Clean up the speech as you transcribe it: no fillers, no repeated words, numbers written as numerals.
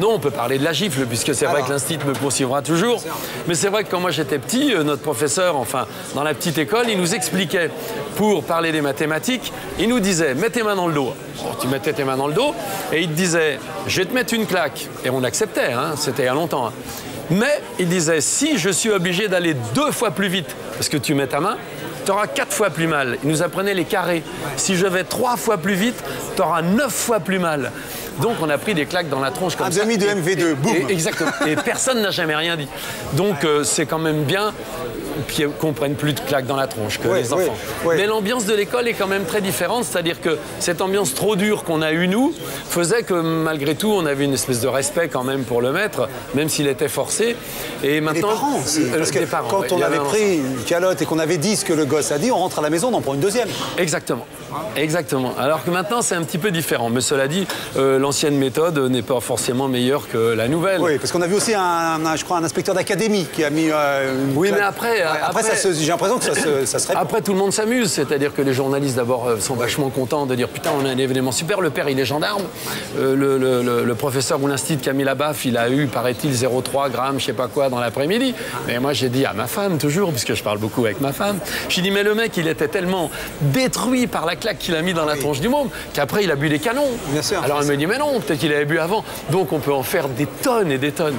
Non, on peut parler de la gifle, puisque c'est vrai que l'institut me poursuivra toujours. Mais c'est vrai que quand moi j'étais petit, notre professeur, enfin, dans la petite école, il nous expliquait, pour parler des mathématiques, il nous disait, mets tes mains dans le dos. Bon, tu mettais tes mains dans le dos, et il te disait, je vais te mettre une claque. Et on acceptait, hein, c'était il y a longtemps. Hein. Mais il disait, si je suis obligé d'aller 2 fois plus vite, parce que tu mets ta main, tu auras 4 fois plus mal. Il nous apprenait les carrés. Si je vais 3 fois plus vite, tu auras 9 fois plus mal. Donc on a pris des claques dans la tronche comme ça. Un demi de MV2, boum. Exactement. Et personne n'a jamais rien dit. Donc c'est quand même bien qu'on ne prenne plus de claques dans la tronche que les enfants. Mais l'ambiance de l'école est quand même très différente. C'est-à-dire que cette ambiance trop dure qu'on a eue, nous, faisait que malgré tout, on avait une espèce de respect quand même pour le maître, même s'il était forcé. Et maintenant, les parents aussi. Parce que quand on avait pris une calotte et qu'on avait dit ce que le gosse a dit, on rentre à la maison, on en prend une deuxième. Exactement. Exactement. Alors que maintenant, c'est un petit peu différent. Mais cela dit, l'ancienne méthode n'est pas forcément meilleure que la nouvelle. Oui, parce qu'on a vu aussi, je crois, un inspecteur d'académie qui a mis une Oui, mais après j'ai l'impression que ça serait... Après, tout le monde s'amuse. C'est-à-dire que les journalistes, d'abord, sont vachement contents de dire « Putain, on a un événement super, le père, il est gendarme. Le professeur ou l'institut qui a mis la baffe, il a eu, paraît-il, 0,3 grammes, je sais pas quoi, dans l'après-midi. » Mais moi, j'ai dit à ma femme, toujours, puisque je parle beaucoup avec ma femme, j'ai dit « Mais le mec, il était tellement détruit par la claque qu'il a mis dans la tronche du môme qu'après, il a bu des canons. » Bien sûr. Alors elle me dit « Mais non, peut-être qu'il avait bu avant. » Donc, on peut en faire des tonnes et des tonnes.